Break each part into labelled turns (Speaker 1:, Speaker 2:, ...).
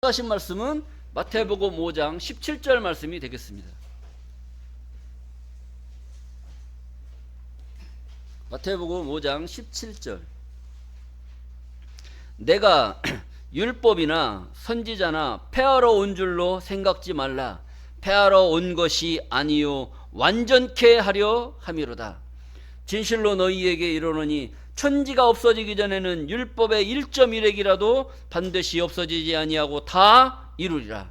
Speaker 1: 택하신 말씀은 마태복음 5장 17절 말씀이 되겠습니다. 마태복음 5장 17절. 내가 율법이나 선지자나 폐하러 온 줄로 생각지 말라. 폐하러 온 것이 아니요 완전케 하려 함이로다. 진실로 너희에게 이르노니 천지가 없어지기 전에는 율법의 1.1획이라도 반드시 없어지지 아니하고 다 이루리라.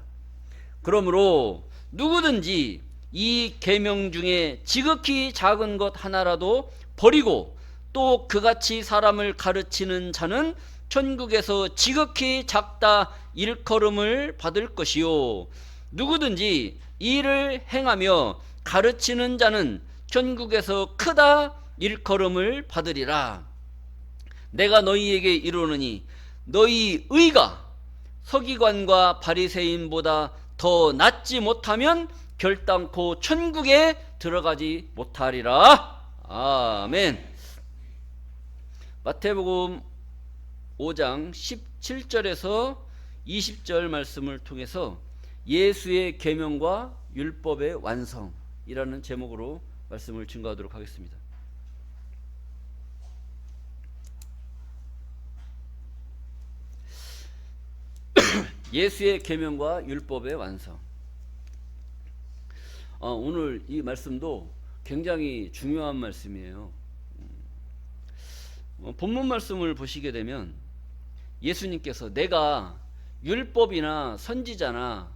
Speaker 1: 그러므로 누구든지 이 계명 중에 지극히 작은 것 하나라도 버리고 또 그같이 사람을 가르치는 자는 천국에서 지극히 작다 일컬음을 받을 것이요 누구든지 이를 행하며 가르치는 자는 천국에서 크다 일컬음을 받으리라. 내가 너희에게 이르노니 너희 의가 서기관과 바리새인보다 더 낫지 못하면 결단코 천국에 들어가지 못하리라. 아멘. 마태복음 5장 17절에서 20절 말씀을 통해서 예수의 계명과 율법의 완성이라는 제목으로 말씀을 증거하도록 하겠습니다. 예수의 계명과 율법의 완성. 오늘 이 말씀도 굉장히 중요한 말씀이에요. 본문 말씀을 보시게 되면 예수님께서 내가 율법이나 선지자나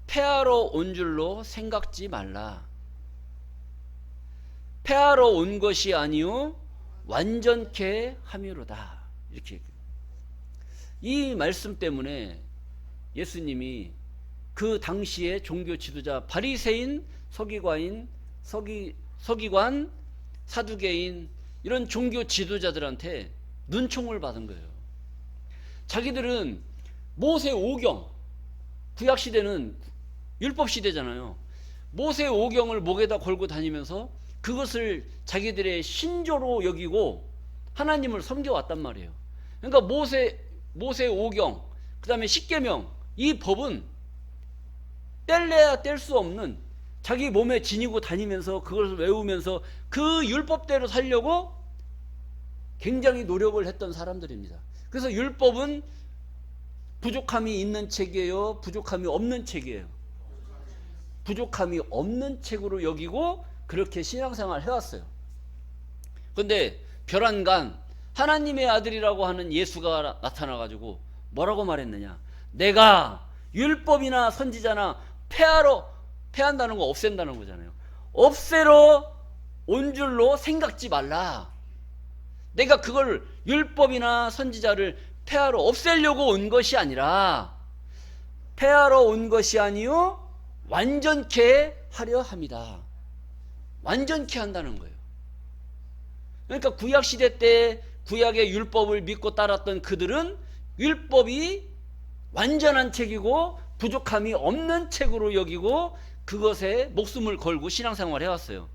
Speaker 1: 폐하러 온 줄로 생각지 말라. 폐하러 온 것이 아니요 완전케 함이로다. 이렇게 이 말씀 때문에 예수님이 그 당시의 종교 지도자 바리새인, 서기관, 사두개인 이런 종교 지도자들한테 눈총을 받은 거예요. 자기들은 모세 오경, 구약 시대는 율법 시대잖아요. 모세 오경을 목에다 걸고 다니면서 그것을 자기들의 신조로 여기고 하나님을 섬겨왔단 말이에요. 그러니까 모세 오경, 그 다음에 십계명, 이 법은 뗄래야 뗄 수 없는 자기 몸에 지니고 다니면서 그것을 외우면서 그 율법대로 살려고 굉장히 노력을 했던 사람들입니다. 그래서 율법은 부족함이 있는 책이에요, 부족함이 없는 책이에요? 부족함이 없는 책으로 여기고 그렇게 신앙생활을 해왔어요. 그런데 별안간 하나님의 아들이라고 하는 예수가 나타나가지고 뭐라고 말했느냐? 내가 율법이나 선지자나 폐한다는 거 없앤다는 거잖아요. 없애러 온 줄로 생각지 말라. 내가 그걸 율법이나 선지자를 폐하러 없애려고 온 것이 아니라 폐하러 온 것이 아니요 완전케 하려 합니다. 완전케 한다는 거예요. 그러니까 구약시대 때 구약의 율법을 믿고 따랐던 그들은 율법이 완전한 책이고 부족함이 없는 책으로 여기고 그것에 목숨을 걸고 신앙생활을 해왔어요.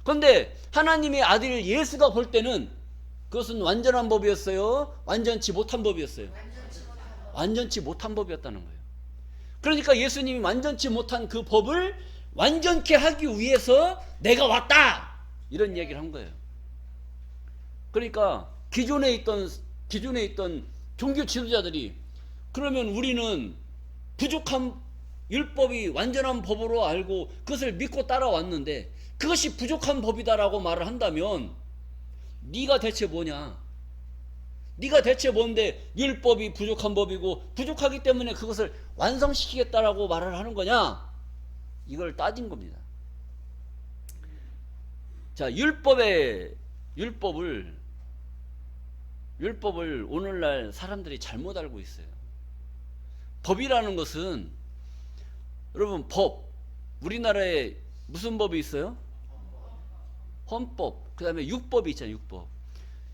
Speaker 1: 그런데 하나님의 아들 예수가 볼 때는 그것은 완전한 법이었어요? 완전치 못한 법이었어요? 완전치 못한 법이었다는 거예요. 그러니까 예수님이 완전치 못한 그 법을 완전케 하기 위해서 내가 왔다! 이런 얘기를 한 거예요. 그러니까 기존에 있던 종교 지도자들이 그러면 우리는 부족한 율법이 완전한 법으로 알고 그것을 믿고 따라왔는데 그것이 부족한 법이다라고 말을 한다면 네가 대체 뭐냐? 네가 대체 뭔데 율법이 부족한 법이고 부족하기 때문에 그것을 완성시키겠다라고 말을 하는 거냐? 이걸 따진 겁니다. 자, 율법을 오늘날 사람들이 잘못 알고 있어요. 법이라는 것은 여러분 우리나라에 무슨 법이 있어요? 헌법, 그 다음에 육법이 있잖아요.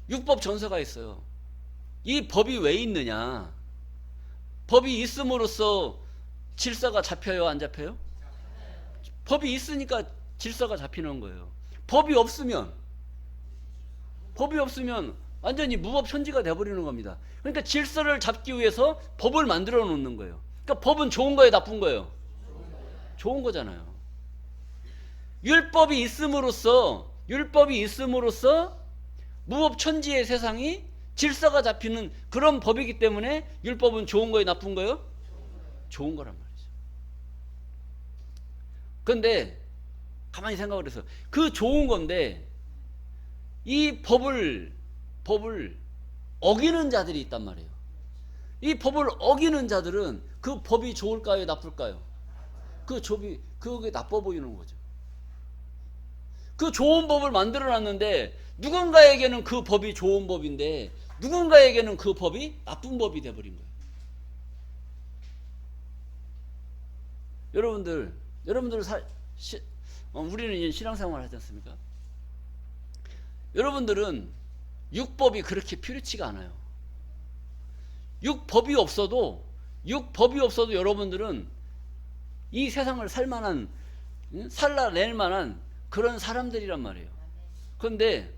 Speaker 1: 육법 전서가 있어요. 이 법이 왜 있느냐? 법이 있음으로써 질서가 잡혀요, 안 잡혀요? 법이 있으니까 질서가 잡히는 거예요. 법이 없으면 완전히 무법천지가 돼버리는 겁니다. 그러니까 질서를 잡기 위해서 법을 만들어 놓는 거예요. 그러니까 법은 좋은 거예요, 나쁜 거예요? 좋은 거잖아요. 율법이 있음으로써 무법천지의 세상이 질서가 잡히는 그런 법이기 때문에 율법은 좋은 거예요, 나쁜 거예요? 좋은 거란 말이죠. 그런데 가만히 생각을 해서 그 좋은 건데 이 법을 어기는 자들이 있단 말이에요. 이 법을 어기는 자들은 그 법이 좋을까요, 나쁠까요? 그게 나빠 보이는 거죠. 그 좋은 법을 만들어 놨는데 누군가에게는 그 법이 좋은 법인데 누군가에게는 그 법이 나쁜 법이 돼버린 거예요. 여러분들 우리는 이제 신앙생활을 하지 않습니까? 여러분들은 육법이 그렇게 필요치가 않아요. 육법이 없어도 여러분들은 이 세상을 살아낼 만한 그런 사람들이란 말이에요. 그런데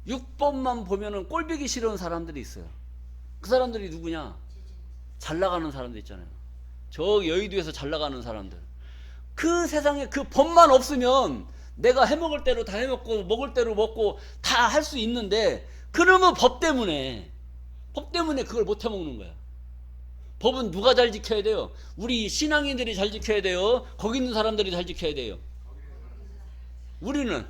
Speaker 1: 육법만 보면은 꼴보기 싫은 사람들이 있어요. 그 사람들이 누구냐? 잘 나가는 사람들 있잖아요. 저 여의도에서 잘 나가는 사람들. 그 세상에 그 법만 없으면 내가 해먹을 대로 다 해먹고 먹을 대로 먹고 다 할 수 있는데 그러면 법 때문에 그걸 못 해먹는 거야. 법은 누가 잘 지켜야 돼요? 우리 신앙인들이 잘 지켜야 돼요? 거기 있는 사람들이 잘 지켜야 돼요? 우리는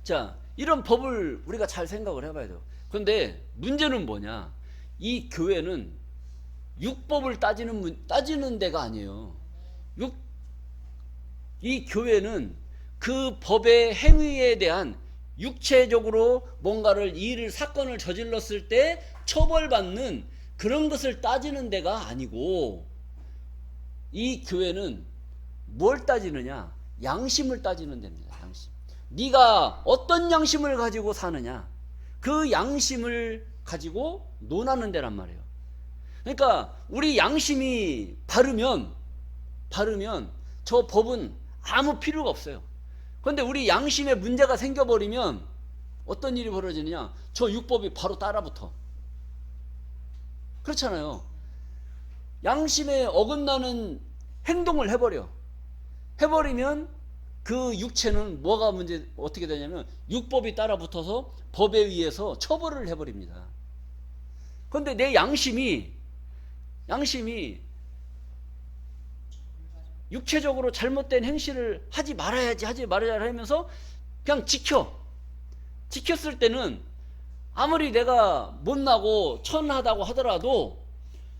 Speaker 1: 자, 이런 법을 우리가 잘 생각을 해봐야 돼요. 그런데 문제는 뭐냐? 이 교회는 육법을 따지는 데가 아니에요. 이 교회는 그 법의 행위에 대한 육체적으로 뭔가를 사건을 저질렀을 때 처벌받는 그런 것을 따지는 데가 아니고 이 교회는 뭘 따지느냐? 양심을 따지는 데입니다. 양심. 네가 어떤 양심을 가지고 사느냐? 그 양심을 가지고 논하는 데란 말이에요. 그러니까 우리 양심이 바르면 저 법은 아무 필요가 없어요. 그런데 우리 양심에 문제가 생겨버리면 어떤 일이 벌어지느냐? 저 육법이 바로 따라붙어. 그렇잖아요. 양심에 어긋나는 행동을 해버리면 그 육체는 어떻게 되냐면 육법이 따라붙어서 법에 의해서 처벌을 해버립니다. 그런데 내 양심이 육체적으로 잘못된 행실을 하지 말아야 하면서 그냥 지켰을 때는 아무리 내가 못나고 천하다고 하더라도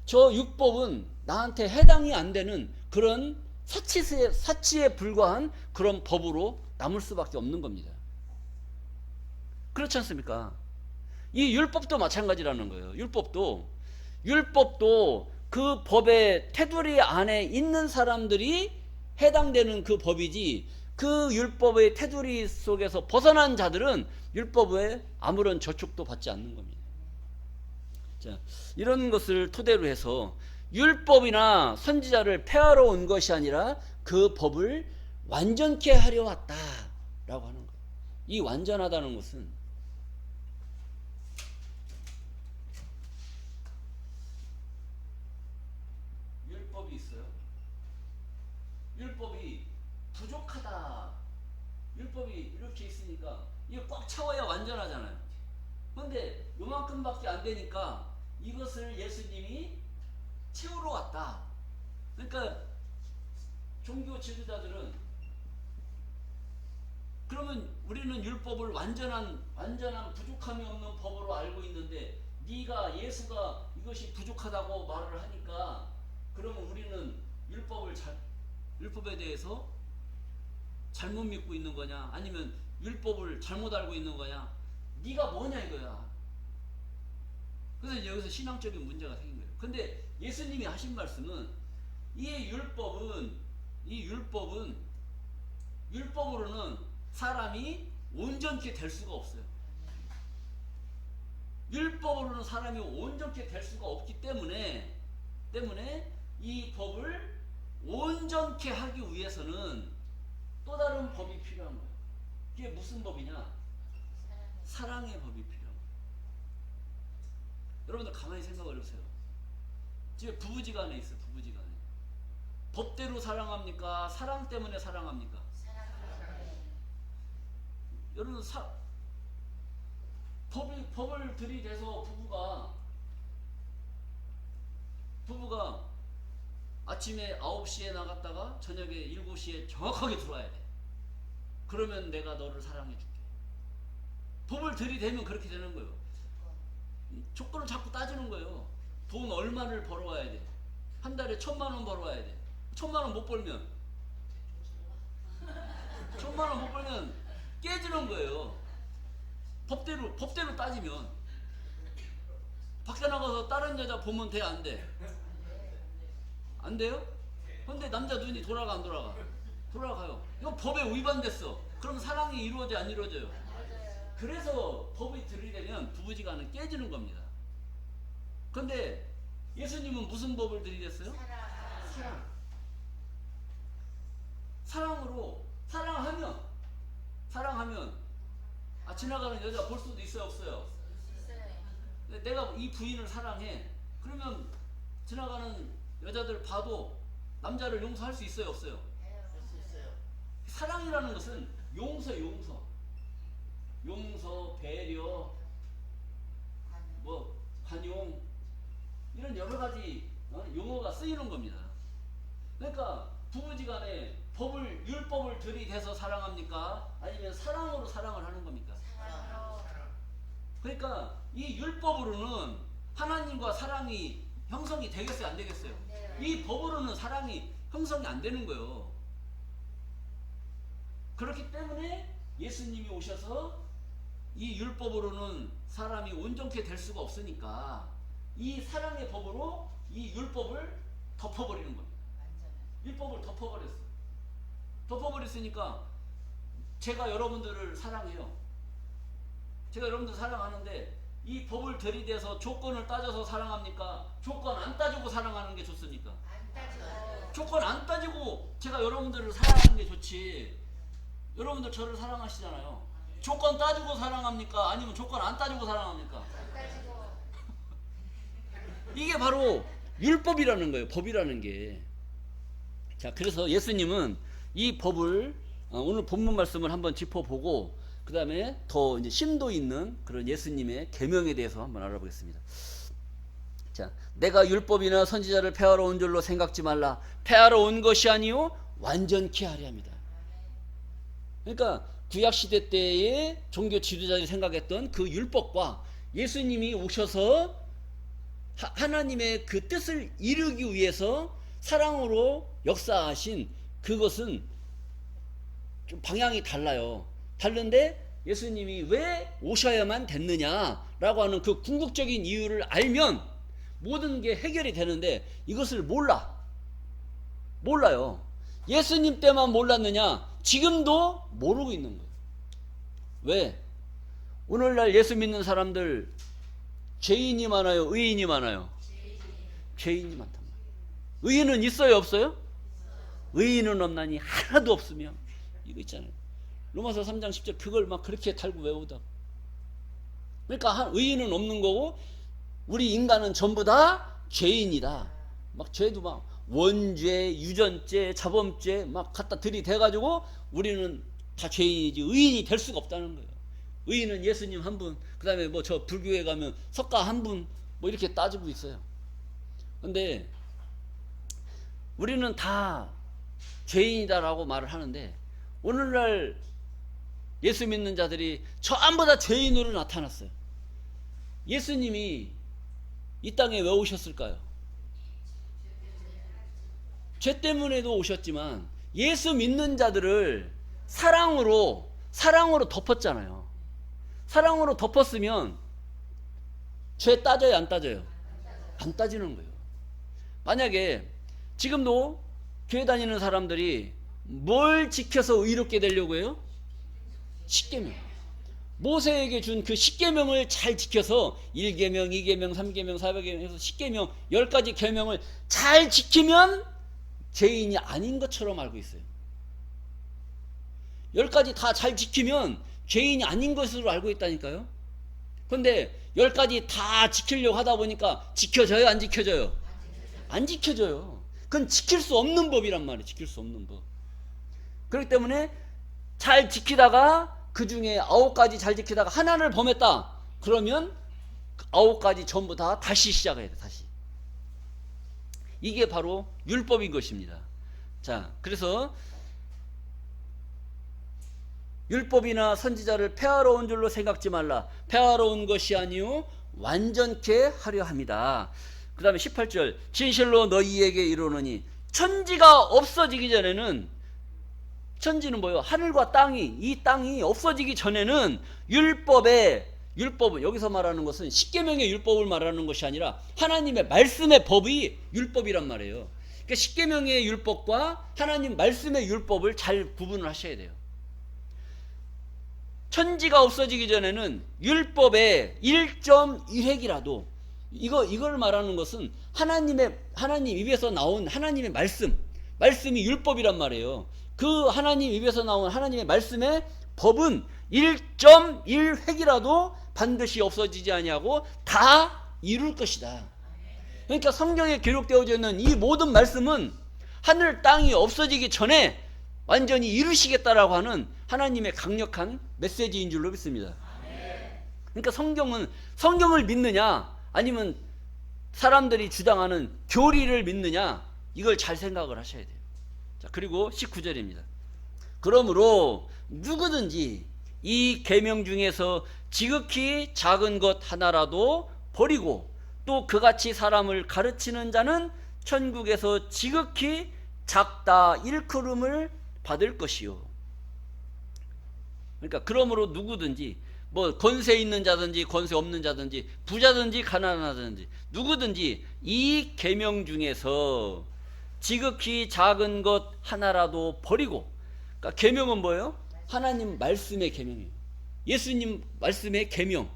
Speaker 1: 저 육법은 나한테 해당이 안 되는 그런 사치에 불과한 그런 법으로 남을 수밖에 없는 겁니다. 그렇지 않습니까? 이 율법도 마찬가지라는 거예요. 율법도 그 법의 테두리 안에 있는 사람들이 해당되는 그 법이지 그 율법의 테두리 속에서 벗어난 자들은 율법에 아무런 저촉도 받지 않는 겁니다. 자, 이런 것을 토대로 해서 율법이나 선지자를 폐하러 온 것이 아니라 그 법을 완전케 하려 왔다라고 하는 거예요. 이 완전하다는 것은 율법이 있어요. 율법이 부족하다. 율법이 이렇게 있으니까 이거 꽉 채워야 완전하잖아요. 그런데 요만큼밖에 안 되니까 이것을 예수님이 채우러 왔다. 그러니까 종교 지도자들은 그러면 우리는 율법을 완전한 부족함이 없는 법으로 알고 있는데 예수가 이것이 부족하다고 말을 하니까 그러면 우리는 율법에 대해서 잘못 믿고 있는 거냐? 아니면 율법을 잘못 알고 있는 거냐? 네가 뭐냐 이거야. 그래서 여기서 신앙적인 문제가 생긴 거예요. 근데 예수님이 하신 말씀은 율법으로는 사람이 온전케 될 수가 없어요. 율법으로는 사람이 온전케 될 수가 없기 때문에 이 법을 온전케 하기 위해서는 또 다른 법이 필요한 거예요. 그게 무슨 법이냐? 사랑의 법이 필요한 거예요. 여러분들 가만히 생각을 해보세요. 지금 부부지간에 있어. 부부지간에 법대로 사랑합니까? 사랑 때문에 사랑합니까? 여러분 법을 들이대서 부부가 아침에 9시에 나갔다가 저녁에 7시에 정확하게 들어와야 돼. 그러면 내가 너를 사랑해 줄게. 법을 들이대면 그렇게 되는 거예요. 조건을 자꾸 따지는 거예요. 돈 얼마를 벌어와야 돼. 한 달에 1,000만 원 벌어와야 돼. 1,000만 원 못 벌면 1,000만 원 못 벌면 깨지는 거예요. 법대로 따지면 밖에 나가서 다른 여자 보면 돼, 안 돼? 안 돼요? 근데 남자 눈이 돌아가, 안 돌아가? 돌아가요. 이거 법에 위반됐어. 그럼 사랑이 이루어져, 안 이루어져요? 그래서 법이 들이대면 부부지간은 깨지는 겁니다. 근데 예수님은 무슨 법을 들이댔어요? 사랑. 사랑으로 사랑하면 지나가는 여자 볼 수도 있어요, 없어요? 내가 이 부인을 사랑해. 그러면 지나가는 여자들 봐도 남자를 용서할 수 있어요, 없어요? 사랑이라는 것은 용서, 배려, 관용, 이런 여러 가지 용어가 쓰이는 겁니다. 그러니까 부부지간에 율법을 들이대서 사랑합니까? 아니면 사랑으로 사랑을 하는 겁니까? 그러니까 이 율법으로는 하나님과 사랑이 형성이 되겠어요, 안 되겠어요? 이 법으로는 사랑이 형성이 안 되는 거예요. 그렇기 때문에 예수님이 오셔서 이 율법으로는 사람이 온전케 될 수가 없으니까 이 사랑의 법으로 이 율법을 덮어버리는 겁니다. 율법을 덮어버렸으니까 제가 여러분들을 사랑해요. 제가 여러분들 사랑하는데 이 법을 들이대서 조건을 따져서 사랑합니까? 조건 안 따지고 사랑하는 게 좋습니까?
Speaker 2: 안 따져.
Speaker 1: 조건 안 따지고 제가 여러분들을 사랑하는 게 좋지. 여러분들 저를 사랑하시잖아요. 조건 따지고 사랑합니까? 아니면 조건 안 따지고 사랑합니까?
Speaker 2: 안 따지고.
Speaker 1: 이게 바로 율법이라는 거예요. 법이라는 게. 자, 그래서 예수님은 이 법을 오늘 본문 말씀을 한번 짚어보고 그 다음에 더 이제 심도 있는 그런 예수님의 계명에 대해서 한번 알아보겠습니다. 자, 내가 율법이나 선지자를 폐하러 온 줄로 생각지 말라. 폐하러 온 것이 아니요 완전케 하려 합니다. 그러니까 구약 시대 때의 종교 지도자들이 생각했던 그 율법과 예수님이 오셔서 하나님의 그 뜻을 이루기 위해서 사랑으로 역사하신 그것은 좀 방향이 달라요. 다른데 예수님이 왜 오셔야만 됐느냐라고 하는 그 궁극적인 이유를 알면 모든 게 해결이 되는데 이것을 몰라요. 예수님 때만 몰랐느냐? 지금도 모르고 있는 거예요. 왜? 오늘날 예수 믿는 사람들 죄인이 많아요? 의인이 많아요? 죄인이 많단 말이에요. 의인은 있어요, 없어요? 의인은 없나니 하나도 없으며, 이거 있잖아요. 로마서 3장 10절 그걸 막 그렇게 달고 외우다. 그러니까 의인은 없는 거고 우리 인간은 전부 다 죄인이다. 막 죄도 막 원죄, 유전죄, 자범죄 막 갖다 들이대가지고 우리는 다 죄인이지 의인이 될 수가 없다는 거예요. 의인은 예수님 한 분, 그 다음에 뭐 저 불교에 가면 석가 한 분, 뭐 이렇게 따지고 있어요. 근데 우리는 다 죄인이다라고 말을 하는데 오늘날 예수 믿는 자들이 전부 다 죄인으로 나타났어요. 예수님이 이 땅에 왜 오셨을까요? 죄 때문에도 오셨지만 예수 믿는 자들을 사랑으로 덮었잖아요. 사랑으로 덮었으면 죄 따져요, 안 따져요? 안 따지는 거예요. 만약에 지금도 교회 다니는 사람들이 뭘 지켜서 의롭게 되려고 해요? 십계명. 모세에게 준 그 십계명을 잘 지켜서 1계명, 2계명, 3계명, 4계명 해서 10계명 10가지 계명을 잘 지키면 죄인이 아닌 것처럼 알고 있어요. 10가지 다 잘 지키면 죄인이 아닌 것으로 알고 있다니까요. 그런데 10가지 다 지키려고 하다 보니까 지켜져요, 안 지켜져요? 안 지켜져요. 그건 지킬 수 없는 법이란 말이에요. 지킬 수 없는 법. 그렇기 때문에 잘 지키다가 그 중에 9가지 잘 지키다가 하나를 범했다. 그러면 9가지 전부 다 다시 시작해야 돼. 다시. 이게 바로 율법인 것입니다. 자, 그래서 율법이나 선지자를 폐하러 온 줄로 생각지 말라. 폐하러 온 것이 아니요 완전케 하려 합니다. 그 다음에 18절 진실로 너희에게 이르노니 천지가 없어지기 전에는, 천지는 뭐예요? 하늘과 땅이, 이 땅이 없어지기 전에는 율법은 여기서 말하는 것은 십계명의 율법을 말하는 것이 아니라 하나님의 말씀의 법이 율법이란 말이에요. 그러니까 십계명의 율법과 하나님 말씀의 율법을 잘 구분을 하셔야 돼요. 천지가 없어지기 전에는 율법의 1.1획이라도, 이걸 말하는 것은 하나님 입에서 나온 하나님의 말씀이 율법이란 말이에요. 그 하나님 입에서 나온 하나님의 말씀의 법은 1.1획이라도 반드시 없어지지 아니하고 다 이룰 것이다. 그러니까 성경에 기록되어져 있는 이 모든 말씀은 하늘 땅이 없어지기 전에 완전히 이루시겠다라고 하는 하나님의 강력한 메시지인 줄로 믿습니다. 그러니까 성경을 믿느냐 아니면 사람들이 주장하는 교리를 믿느냐, 이걸 잘 생각을 하셔야 돼요. 자, 그리고 19절입니다. 그러므로 누구든지 이 계명 중에서 지극히 작은 것 하나라도 버리고 또 그같이 사람을 가르치는 자는 천국에서 지극히 작다 일컬음을 받을 것이요. 그러니까 그러므로 누구든지, 뭐 권세 있는 자든지 권세 없는 자든지 부자든지 가난하든지 누구든지 이 계명 중에서 지극히 작은 것 하나라도 버리고, 그러니까 계명은 뭐예요? 하나님 말씀의 계명이에요. 예수님 말씀의 계명.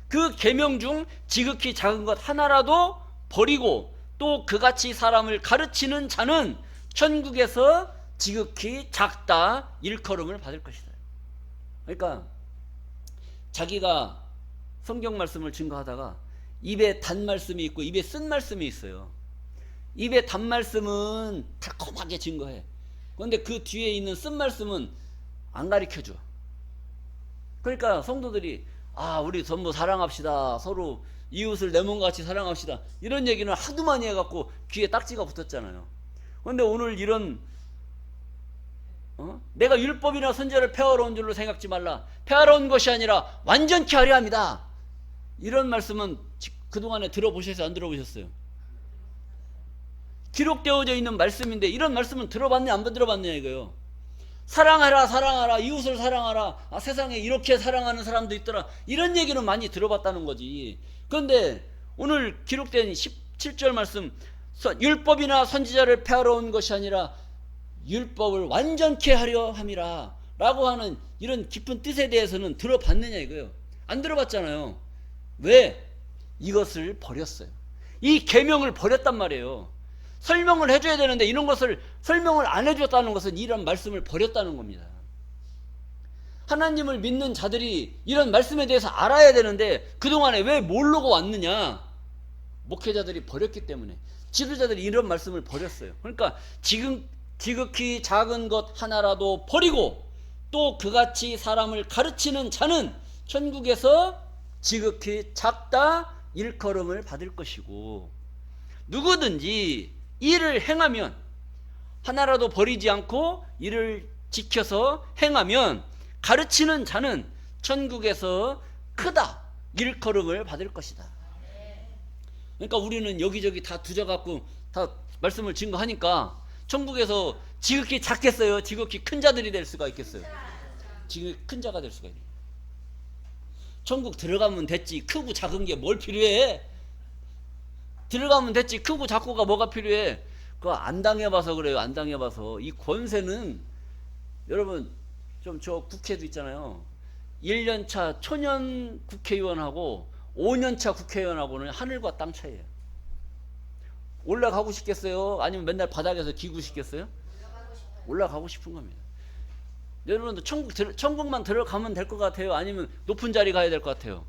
Speaker 1: 그 계명 중 지극히 작은 것 하나라도 버리고 또 그같이 사람을 가르치는 자는 천국에서 지극히 작다 일컬음을 받을 것이다. 그러니까 자기가 성경 말씀을 증거하다가 입에 단 말씀이 있고 입에 쓴 말씀이 있어요. 입에 단 말씀은 달콤하게 증거해. 그런데 그 뒤에 있는 쓴 말씀은 안 가르쳐줘. 그러니까 성도들이 우리 전부 사랑합시다, 서로 이웃을 내 몸같이 사랑합시다, 이런 얘기는 하도 많이 해갖고 귀에 딱지가 붙었잖아요. 그런데 오늘 이런 내가 율법이나 선지자를 폐하러 온 줄로 생각지 말라, 폐하러 온 것이 아니라 완전케 하려 합니다, 이런 말씀은 그동안에 들어보셨어요, 안 들어보셨어요? 기록되어져 있는 말씀인데 이런 말씀은 들어봤냐 안 들어봤냐 이거요. 사랑하라, 이웃을 사랑하라, 세상에 이렇게 사랑하는 사람도 있더라, 이런 얘기는 많이 들어봤다는 거지. 그런데 오늘 기록된 17절 말씀, 율법이나 선지자를 폐하러 온 것이 아니라 율법을 완전케 하려 함이라 라고 하는 이런 깊은 뜻에 대해서는 들어봤느냐 이거요. 안 들어봤잖아요. 왜? 이것을 버렸어요. 이 계명을 버렸단 말이에요. 설명을 해줘야 되는데 이런 것을 설명을 안 해줬다는 것은 이런 말씀을 버렸다는 겁니다. 하나님을 믿는 자들이 이런 말씀에 대해서 알아야 되는데 그동안에 왜 모르고 왔느냐? 목회자들이 버렸기 때문에, 지도자들이 이런 말씀을 버렸어요. 그러니까 지극히 작은 것 하나라도 버리고 또 그같이 사람을 가르치는 자는 천국에서 지극히 작다 일컬음을 받을 것이고, 누구든지 이를 행하면, 하나라도 버리지 않고 이를 지켜서 행하면 가르치는 자는 천국에서 크다 일컬음을 받을 것이다. 그러니까 우리는 여기저기 다 두져갖고 다 말씀을 증거하니까 천국에서 지극히 작겠어요? 지극히 큰 자들이 될 수가 있겠어요? 지극히 큰 자가 될 수가 있어요. 천국 들어가면 됐지 크고 작은 게 뭘 필요해? 들어가면 됐지 크고 작고가 뭐가 필요해? 그거 안 당해봐서 그래요. 안 당해봐서. 이 권세는 여러분 좀, 저 국회도 있잖아요. 1년차 초년 국회의원하고 5년차 국회의원하고는 하늘과 땅 차이예요. 올라가고 싶겠어요? 아니면 맨날 바닥에서 기구 싶겠어요? 올라가고 싶은 겁니다. 여러분들 천국만 들어가면 될 것 같아요? 아니면 높은 자리 가야 될 것 같아요?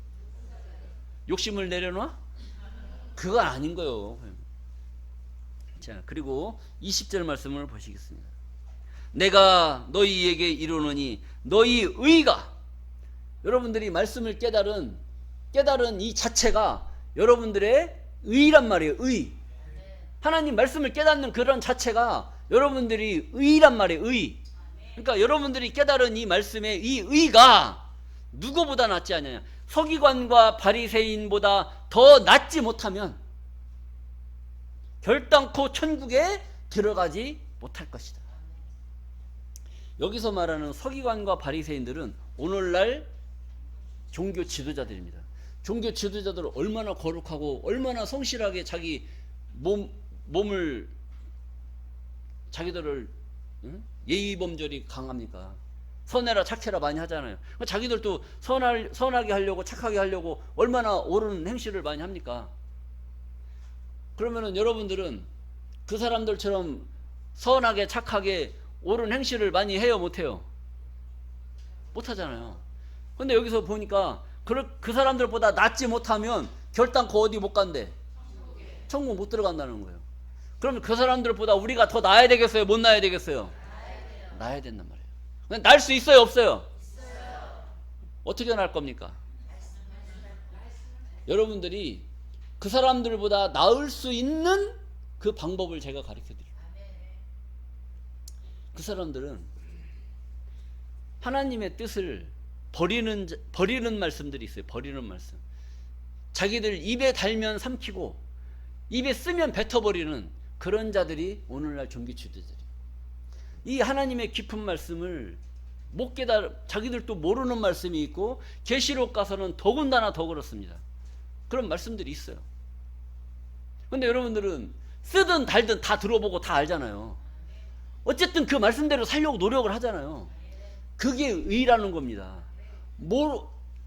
Speaker 1: 욕심을 내려놔? 그건 아닌 거예요. 자, 그리고 20절 말씀을 보시겠습니다. 내가 너희에게 이르노니 너희 의가, 여러분들이 말씀을 깨달은 이 자체가 여러분들의 의란 말이에요. 의. 하나님 말씀을 깨닫는 그런 자체가 여러분들이 의란 말이에요. 의. 그러니까 여러분들이 깨달은 이 말씀의 이 의가 누구보다 낫지 않느냐. 서기관과 바리새인보다 더 낫지 못하면 결단코 천국에 들어가지 못할 것이다. 여기서 말하는 서기관과 바리새인들은 오늘날 종교 지도자들입니다. 종교 지도자들은 얼마나 거룩하고 얼마나 성실하게 자기 몸을 자기들을 예의범절이 강합니까? 선해라 착해라 많이 하잖아요. 자기들도 선하게 하려고 착하게 하려고 얼마나 옳은 행실을 많이 합니까? 그러면은 여러분들은 그 사람들처럼 선하게 착하게 옳은 행실을 많이 해요, 못해요? 못하잖아요. 근데 여기서 보니까 그 사람들보다 낫지 못하면 결단코 어디 못 간대? 천국 못 들어간다는 거예요. 그러면 그 사람들보다 우리가 더 나아야 되겠어요? 못 나아야 되겠어요? 나아야 된단 말이에요. 근데 날 수 있어요, 없어요? 어떻게 날 겁니까? 여러분들이 그 사람들보다 나을 수 있는 그 방법을 제가 가르쳐 드려요. 그 사람들은 하나님의 뜻을 버리는 말씀들이 있어요. 버리는 말씀. 자기들 입에 달면 삼키고 입에 쓰면 뱉어버리는 그런 자들이 오늘날 종교 지도자들이에요. 이 하나님의 깊은 말씀을 못 자기들도 모르는 말씀이 있고 계시록 가서는 더군다나 더 그렇습니다. 그런 말씀들이 있어요. 근데 여러분들은 쓰든 달든 다 들어보고 다 알잖아요. 어쨌든 그 말씀대로 살려고 노력을 하잖아요. 그게 의라는 겁니다.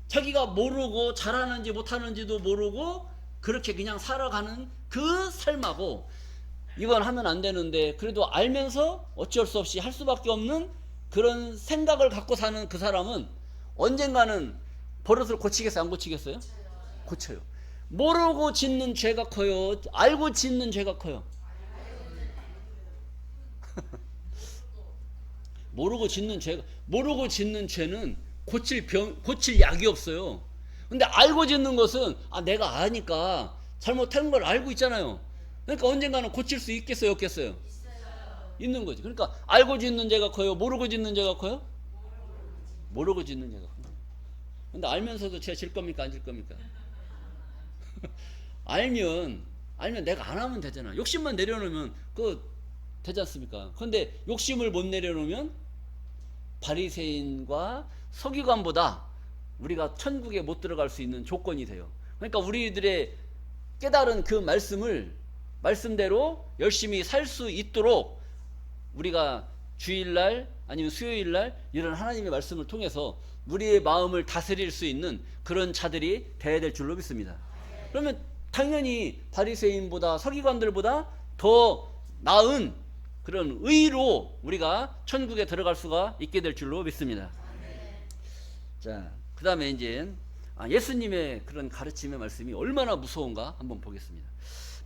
Speaker 1: 자기가 모르고 잘하는지 못하는지도 모르고 그렇게 그냥 살아가는 그 삶하고, 이건 하면 안 되는데 그래도 알면서 어쩔 수 없이 할 수밖에 없는 그런 생각을 갖고 사는 그 사람은 언젠가는 버릇을 고치겠어요? 안 고치겠어요? 고쳐요. 모르고 짓는 죄가 커요? 알고 짓는 죄가 커요? 모르고 짓는 죄는 고칠 약이 없어요. 근데 알고 짓는 것은 내가 아니까 잘못한 걸 알고 있잖아요. 그러니까 언젠가는 고칠 수 있겠어요, 없겠어요? 있는 거지. 그러니까 알고 짓는 죄가 커요? 모르고 짓는 죄가 커요? 모르고 짓는 죄가 커요. 근데 알면서도 죄 질 겁니까, 안 질 겁니까? 알면 내가 안 하면 되잖아. 욕심만 내려놓으면 그거 되지 않습니까? 근데 욕심을 못 내려놓으면 바리새인과 서기관보다 우리가 천국에 못 들어갈 수 있는 조건이 돼요. 그러니까 우리들의 깨달은 그 말씀대로 열심히 살 수 있도록 우리가 주일날 아니면 수요일날 이런 하나님의 말씀을 통해서 우리의 마음을 다스릴 수 있는 그런 자들이 되어야 될 줄로 믿습니다. 그러면 당연히 바리새인보다 서기관들보다 더 나은 그런 의로 우리가 천국에 들어갈 수가 있게 될 줄로 믿습니다. 자, 그 다음에 이제 예수님의 그런 가르침의 말씀이 얼마나 무서운가 한번 보겠습니다.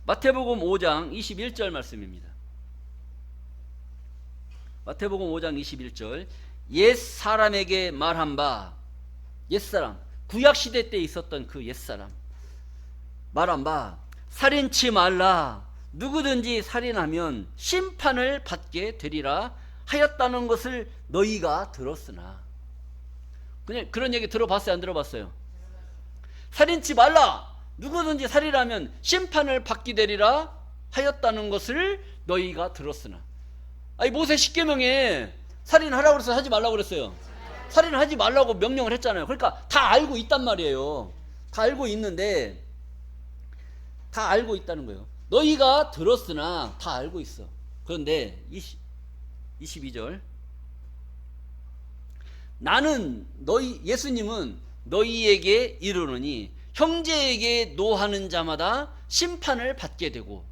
Speaker 1: 마태복음 5장 21절 말씀입니다. 마태복음 5장 21절. 옛사람에게 말한 바, 옛사람, 구약시대 때 있었던 그 옛사람 말한 바, 살인치 말라. 누구든지 살인하면 심판을 받게 되리라 하였다는 것을 너희가 들었으나. 그냥 그런 얘기 들어봤어요, 안 들어봤어요? 살인치 말라. 누구든지 살인하면 심판을 받게 되리라 하였다는 것을 너희가 들었으나. 모세 10계명에 살인하라고 그랬어요, 하지 말라고 그랬어요? 살인하지 말라고 명령을 했잖아요. 그러니까 다 알고 있단 말이에요. 다 알고 있는데, 다 알고 있다는 거예요. 너희가 들었으나 다 알고 있어. 그런데 22절. 나는 예수님은 너희에게 이르노니 형제에게 노하는 자마다 심판을 받게 되고.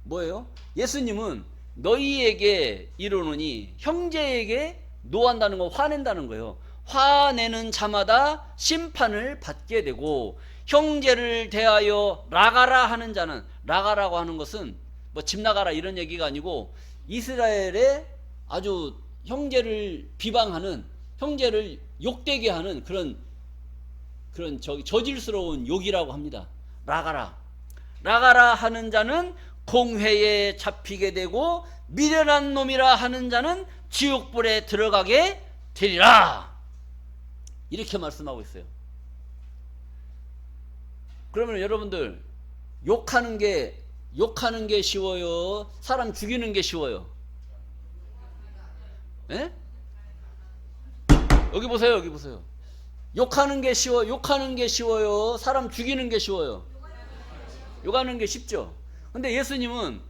Speaker 1: 뭐예요? 예수님은 너희에게 이르노니 형제에게 노한다는 거 화낸다는 거예요. 화내는 자마다 심판을 받게 되고 형제를 대하여 라가라 하는 자는, 라가라고 하는 것은 뭐 집 나가라 이런 얘기가 아니고 이스라엘의 아주 형제를 비방하는, 형제를 욕되게 하는 그런 저질스러운 욕이라고 합니다. 라가라. 라가라 하는 자는 공회에 잡히게 되고 미련한 놈이라 하는 자는 지옥불에 들어가게 되리라. 이렇게 말씀하고 있어요. 그러면 여러분들, 욕하는 게 쉬워요? 사람 죽이는 게 쉬워요? 예? 여기 보세요, 여기 보세요. 욕하는 게 쉬워요? 사람 죽이는 게 쉬워요? 욕하는 게 쉽죠? 근데 예수님은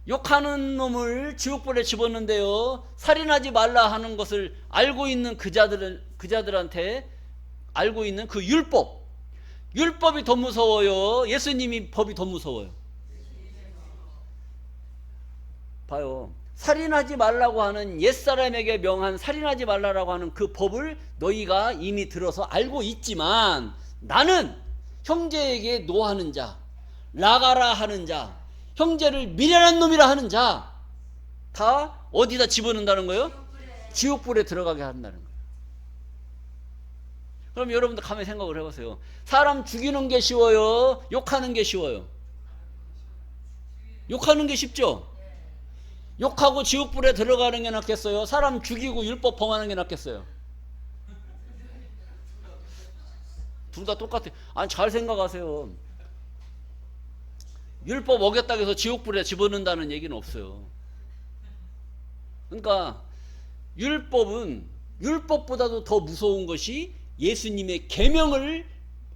Speaker 1: 욕하는 놈을 지옥불에 집었는데요, 살인하지 말라 하는 것을 알고 있는 그자들한테 알고 있는 그 율법이 더 무서워요? 예수님이 법이 더 무서워요? 봐요. 살인하지 말라고 하는, 옛사람에게 명한 살인하지 말라고 하는 그 법을 너희가 이미 들어서 알고 있지만, 나는 형제에게 노하는 자, 라가라 하는 자, 형제를 미련한 놈이라 하는 자, 다 어디다 집어넣는다는 거예요? 지옥불에 들어가게 한다는 거예요. 그럼 여러분들 가만히 생각을 해보세요. 사람 죽이는 게 쉬워요? 욕하는 게 쉬워요? 욕하는 게 쉽죠? 욕하고 지옥불에 들어가는 게 낫겠어요? 사람 죽이고 율법 범하는 게 낫겠어요? 둘 다 똑같아요. 아니, 잘 생각하세요. 율법 어겼다고 해서 지옥불에 집어넣는다는 얘기는 없어요. 그러니까 율법보다도 더 무서운 것이 예수님의 계명을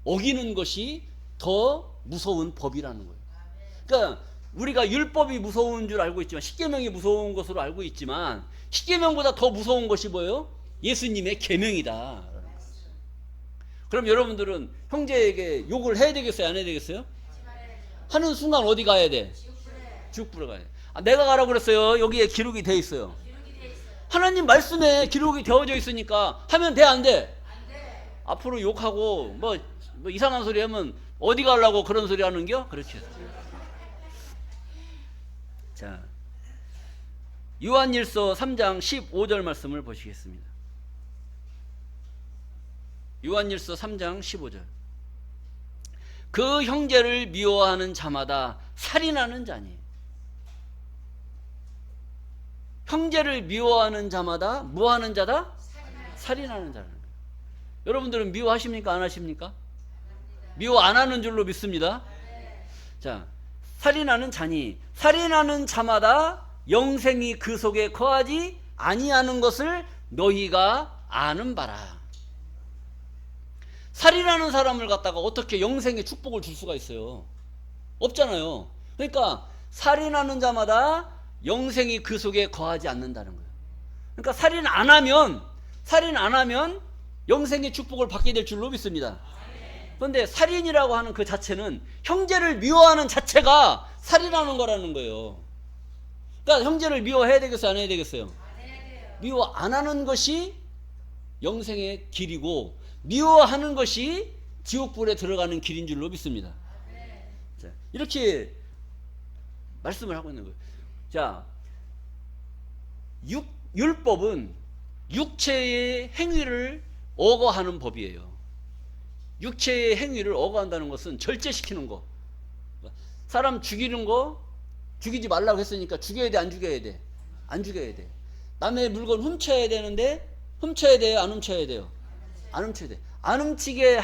Speaker 1: 어기는 것이 더 무서운 법이라는 거예요. 그러니까 우리가 율법이 무서운 줄 알고 있지만, 십계명이 무서운 것으로 알고 있지만, 십계명보다 더 무서운 것이 뭐예요? 예수님의 계명이다. 그럼 여러분들은 형제에게 욕을 해야 되겠어요? 안 해야 되겠어요? 하는 순간 어디 가야 돼? 지옥불에 가야 돼. 내가 가라고 그랬어요. 여기에 기록이 돼 있어요. 하나님 말씀에 기록이 되어져 있으니까 하면 돼, 안 돼? 앞으로 욕하고 뭐 이상한 소리 하면 어디 가려고 그런 소리 하는겨? 그렇게. 자, 요한일서 3장 15절 말씀을 보시겠습니다. 요한일서 3장 15절. 그 형제를 미워하는 자마다 살인하는 자니. 형제를 미워하는 자마다 뭐 하는 자다? 살인하는 자라는 거예요. 여러분들은 미워하십니까? 안 하십니까? 미워 안 하는 줄로 믿습니다. 자, 살인하는 자니, 살인하는 자마다 영생이 그 속에 거하지 아니하는 것을 너희가 아는 바라. 살인하는 사람을 갖다가 어떻게 영생의 축복을 줄 수가 있어요? 없잖아요. 그러니까 살인하는 자마다 영생이 그 속에 거하지 않는다는 거예요. 그러니까 살인 안 하면 영생의 축복을 받게 될 줄로 믿습니다. 그런데 살인이라고 하는 그 자체는 형제를 미워하는 자체가 살인하는 거라는 거예요. 그러니까 형제를 미워해야 되겠어요? 안 해야 되겠어요? 미워 안 하는 것이 영생의 길이고, 미워하는 것이 지옥불에 들어가는 길인 줄로 믿습니다. 자, 이렇게 말씀을 하고 있는 거예요. 자, 율법은 육체의 행위를 억어하는 법이에요. 육체의 행위를 억어한다는 것은 절제시키는 거. 사람 죽이는 거 죽이지 말라고 했으니까 죽여야 돼, 안 죽여야 돼? 안 죽여야 돼. 남의 물건 훔쳐야 되는데 훔쳐야 돼요, 안 훔쳐야 돼요? 안 훔쳐야 돼. 안 훔치게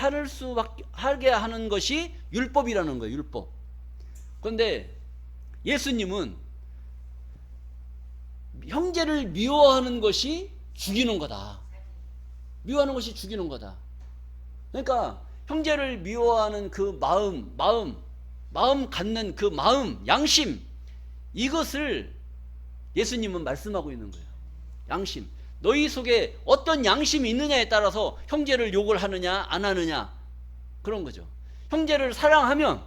Speaker 1: 하게 하는 것이 율법이라는 거예요, 율법. 그런데 예수님은 형제를 미워하는 것이 죽이는 거다. 미워하는 것이 죽이는 거다. 그러니까 형제를 미워하는 그 마음 갖는 그 마음, 양심, 이것을 예수님은 말씀하고 있는 거예요. 양심. 너희 속에 어떤 양심이 있느냐에 따라서 형제를 욕을 하느냐 안 하느냐, 그런 거죠. 형제를 사랑하면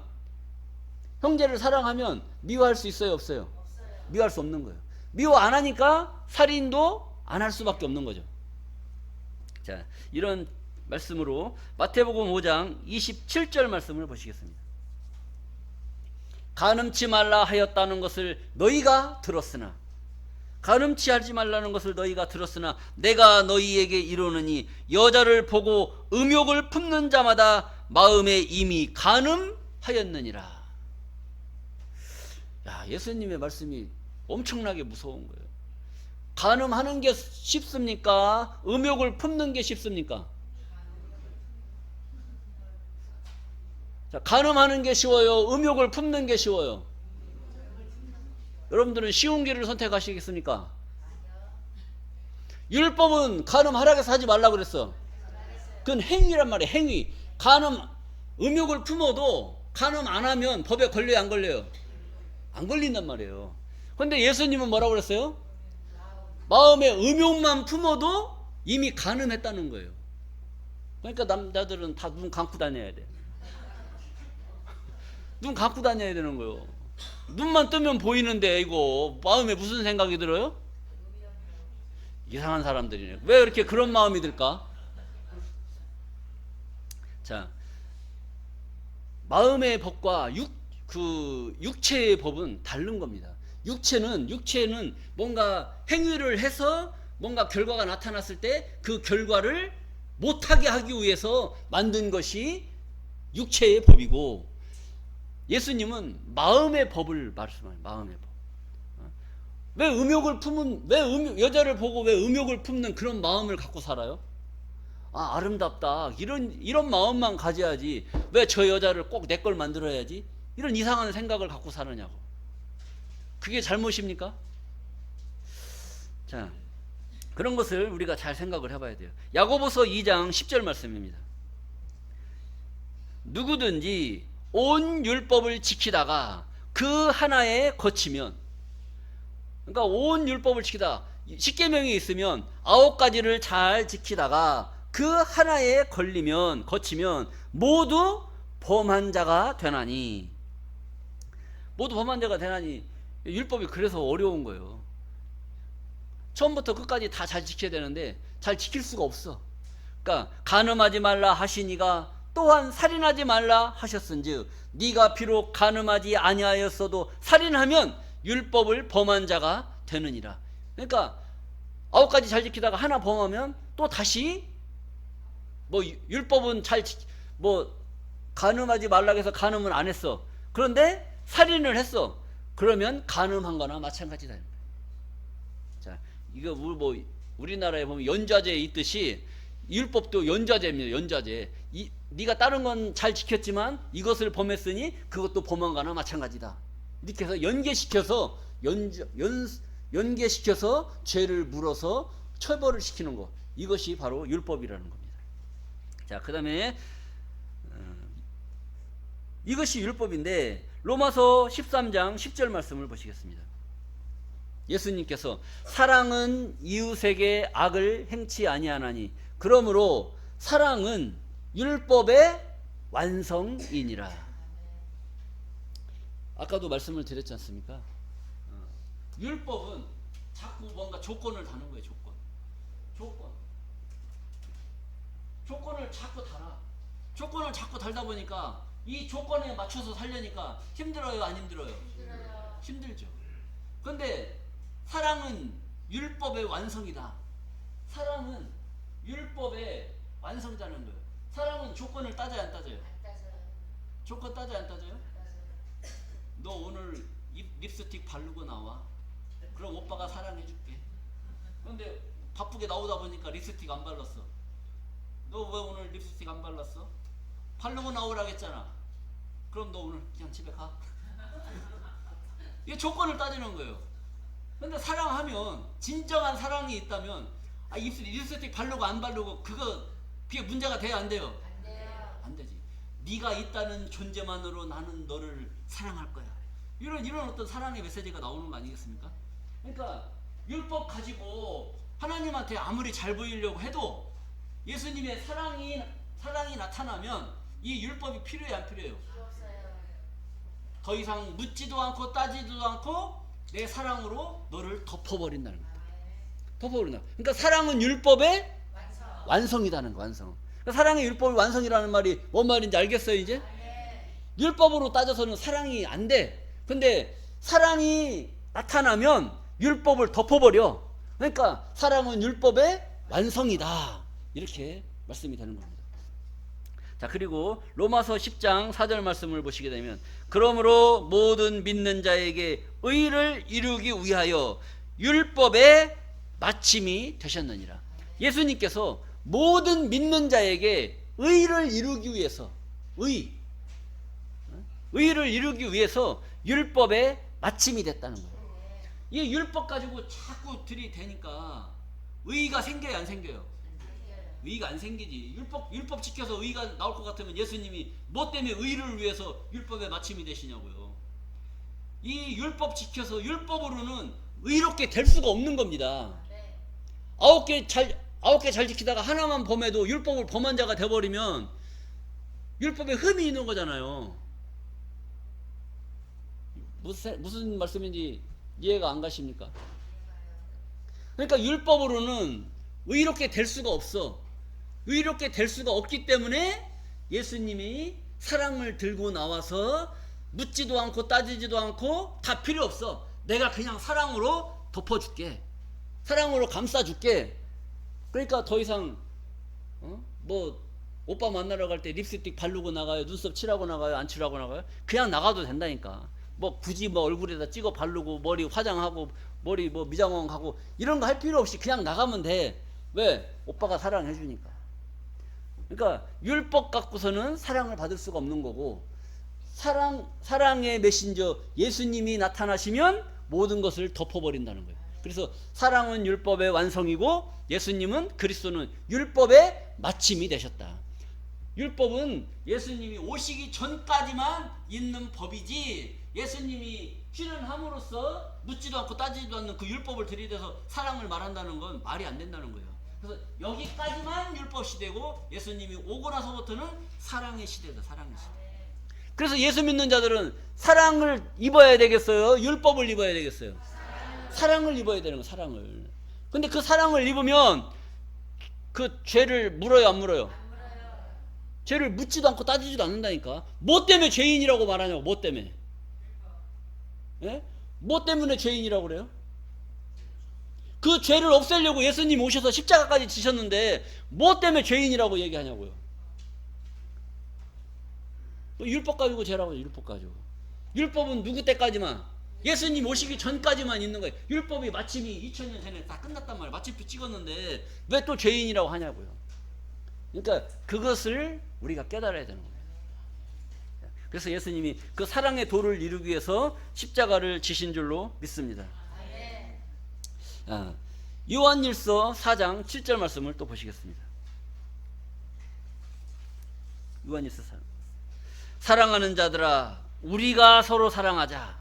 Speaker 1: 미워할 수 있어요, 없어요? 미워할 수 없는 거예요. 미워 안 하니까 살인도 안 할 수밖에 없는 거죠. 자, 이런 말씀으로 마태복음 5장 27절 말씀을 보시겠습니다. 간음치 말라 하였다는 것을 너희가 들었으나, 간음치 하지 말라는 것을 너희가 들었으나 내가 너희에게 이르노니 여자를 보고 음욕을 품는 자마다 마음에 이미 간음하였느니라. 야, 예수님의 말씀이 엄청나게 무서운 거예요. 간음하는 게 쉽습니까? 음욕을 품는 게 쉽습니까? 자, 간음하는 게 쉬워요? 음욕을 품는 게 쉬워요? 여러분들은 쉬운 길을 선택하시겠습니까? 율법은 간음하라고 해서 하지 말라고 그랬어. 그건 행위란 말이에요. 행위. 간음, 음욕을 품어도 간음 안 하면 법에 걸려요, 안 걸려요? 안 걸린단 말이에요. 근데 예수님은 뭐라고 그랬어요? 마음에 음욕만 품어도 이미 간음했다는 거예요. 그러니까 남자들은 다 눈 감고 다녀야 돼. 눈 감고 다녀야 되는 거예요. 눈만 뜨면 보이는데 이거 마음에 무슨 생각이 들어요? 이상한 사람들이네. 왜 이렇게 그런 마음이 들까? 자, 마음의 법과 육체의 법은 다른 겁니다. 육체는 뭔가 행위를 해서 뭔가 결과가 나타났을 때 그 결과를 못하게 하기 위해서 만든 것이 육체의 법이고, 예수님은 마음의 법을 말씀해요. 마음의 법. 왜 음욕을 품은, 여자를 보고 왜 음욕을 품는 그런 마음을 갖고 살아요? 아, 아름답다. 이런 마음만 가져야지. 왜 저 여자를 꼭 내 걸 만들어야지? 이런 이상한 생각을 갖고 사느냐고. 그게 잘못입니까? 자, 그런 것을 우리가 잘 생각을 해봐야 돼요. 야고보서 2장 10절 말씀입니다. 누구든지 온 율법을 지키다가 그 하나에 거치면, 그러니까 온 율법을 지키다, 10계명이 있으면 9가지를 잘 지키다가 그 하나에 거치면 모두 범한 자가 되나니. 모두 범한 자가 되나니. 율법이 그래서 어려운 거예요. 처음부터 끝까지 다 잘 지켜야 되는데 잘 지킬 수가 없어. 그러니까 간음하지 말라 하시니가 또한 살인하지 말라 하셨은즉 네가 비록 간음하지 아니하였어도 살인하면 율법을 범한 자가 되느니라. 그러니까 9가지 잘 지키다가 하나 범하면 또 다시 율법은 간음하지 말라고 해서 간음은 안 했어. 그런데 살인을 했어. 그러면 간음한 거나 마찬가지다. 자, 이거 우리나라에 보면 연좌제 있듯이 율법도 연좌제입니다. 연좌제. 네가 다른 건 잘 지켰지만 이것을 범했으니 그것도 범한 거나 마찬가지다. 이렇게 해서 연계시켜서 죄를 물어서 처벌을 시키는 거. 이것이 바로 율법이라는 겁니다. 자, 그 다음에 이것이 율법인데 로마서 13장 10절 말씀을 보시겠습니다. 예수님께서 사랑은 이웃에게 악을 행치 아니하나니 그러므로 사랑은 율법의 완성이니라. 아까도 말씀을 드렸지 않습니까? 율법은 자꾸 뭔가 조건을 다는 거예요. 조건을 자꾸 달아. 조건을 자꾸 달다 보니까 이 조건에 맞춰서 살려니까 힘들어요, 안 힘들어요? 힘들죠. 그런데 사랑은 율법의 완성이다. 사랑은 율법의 완성자는 거예요. 사랑은 조건을 따져요, 안 따져요? 조건 따져요, 안 따져요? 너 오늘 립스틱 바르고 나와. 그럼 오빠가 사랑해줄게. 그런데 바쁘게 나오다 보니까 립스틱 안 발랐어. 너 왜 오늘 립스틱 안 발랐어? 바르고 나오라고 했잖아. 그럼 너 오늘 그냥 집에 가. 이게 조건을 따지는 거예요. 근데 사랑하면, 진정한 사랑이 있다면 립스틱 바르고 안 바르고 그게 문제가 돼요, 안 돼요?
Speaker 2: 안 돼요.
Speaker 1: 안 되지. 네가 있다는 존재만으로 나는 너를 사랑할 거야. 이런 어떤 사랑의 메시지가 나오는 거 아니겠습니까? 그러니까 율법 가지고 하나님한테 아무리 잘 보이려고 해도 예수님의 사랑이 나타나면 이 율법이 필요해, 안 필요해요?
Speaker 2: 필요 없어요.
Speaker 1: 더 이상 묻지도 않고 따지도 않고 내 사랑으로 너를 덮어버린다는 거야. 덮어버린다. 그러니까 사랑은 율법의 완성이라는 거, 완성. 그러니까 사랑의 율법의 완성이라는 말이 뭔 말인지 알겠어요, 이제? 율법으로 따져서는 사랑이 안 돼. 근데 사랑이 나타나면 율법을 덮어버려. 그러니까 사랑은 율법의 완성이다. 이렇게 말씀이 되는 겁니다. 자, 그리고 로마서 10장 4절 말씀을 보시게 되면 그러므로 모든 믿는 자에게 의를 이루기 위하여 율법의 마침이 되셨느니라. 예수님께서 모든 믿는 자에게 의를 이루기 위해서 의를 이루기 위해서 율법의 마침이 됐다는 거예요. 이 율법 가지고 자꾸 들이대니까 의가 생겨요, 안 생겨요? 의가 안 생기지. 율법 지켜서 의가 나올 것 같으면 예수님이 뭐 때문에 의를 위해서 율법의 마침이 되시냐고요. 이 율법 지켜서 율법으로는 의롭게 될 수가 없는 겁니다. 9개 잘 지키다가 하나만 범해도 율법을 범한 자가 돼버리면 율법에 흠이 있는 거잖아요. 무슨 말씀인지 이해가 안 가십니까? 그러니까 율법으로는 의롭게 될 수가 없어. 의롭게 될 수가 없기 때문에 예수님이 사랑을 들고 나와서 묻지도 않고 따지지도 않고 다 필요 없어. 내가 그냥 사랑으로 덮어줄게. 사랑으로 감싸줄게. 그러니까 더 이상 뭐 오빠 만나러 갈 때 립스틱 바르고 나가요, 눈썹 칠하고 나가요, 안 칠하고 나가요? 그냥 나가도 된다니까. 뭐 굳이 뭐 얼굴에다 찍어 바르고 머리 화장하고 머리 뭐 미장원하고 이런 거 할 필요 없이 그냥 나가면 돼. 왜? 오빠가 사랑해 주니까. 그러니까 율법 갖고서는 사랑을 받을 수가 없는 거고, 사랑의 메신저 예수님이 나타나시면 모든 것을 덮어버린다는 거예요. 그래서 사랑은 율법의 완성이고 예수님은, 그리스도는 율법의 마침이 되셨다. 율법은 예수님이 오시기 전까지만 있는 법이지, 예수님이 출현함으로써 묻지도 않고 따지지도 않는 그 율법을 들이대서 사랑을 말한다는 건 말이 안 된다는 거예요. 그래서 여기까지만 율법 시대고 예수님이 오고 나서부터는 사랑의 시대다. 사랑의 시대. 그래서 예수 믿는 자들은 사랑을 입어야 되겠어요? 율법을 입어야 되겠어요? 사랑을 입어야 되는 거예요. 사랑을. 근데 그 사랑을 입으면 그 죄를 물어요, 안 물어요? 죄를 묻지도 않고 따지지도 않는다니까. 뭐 때문에 죄인이라고 말하냐고. 뭐 때문에? 예? 뭐 때문에 죄인이라고 그래요? 그 죄를 없애려고 예수님 오셔서 십자가까지 지셨는데 뭐 때문에 죄인이라고 얘기하냐고요. 율법 가지고 죄라고 해요. 율법 가지고. 율법은 누구 때까지만? 예수님 오시기 전까지만 있는 거예요. 율법이 마침이 2000년 전에 다 끝났단 말이에요. 마침표 찍었는데 왜 또 죄인이라고 하냐고요. 그러니까 그것을 우리가 깨달아야 되는 겁니다. 그래서 예수님이 그 사랑의 도를 이루기 위해서 십자가를 지신 줄로 믿습니다. 요한일서 4장 7절 말씀을 또 보시겠습니다. 요한일서 4. 사랑하는 자들아, 우리가 서로 사랑하자.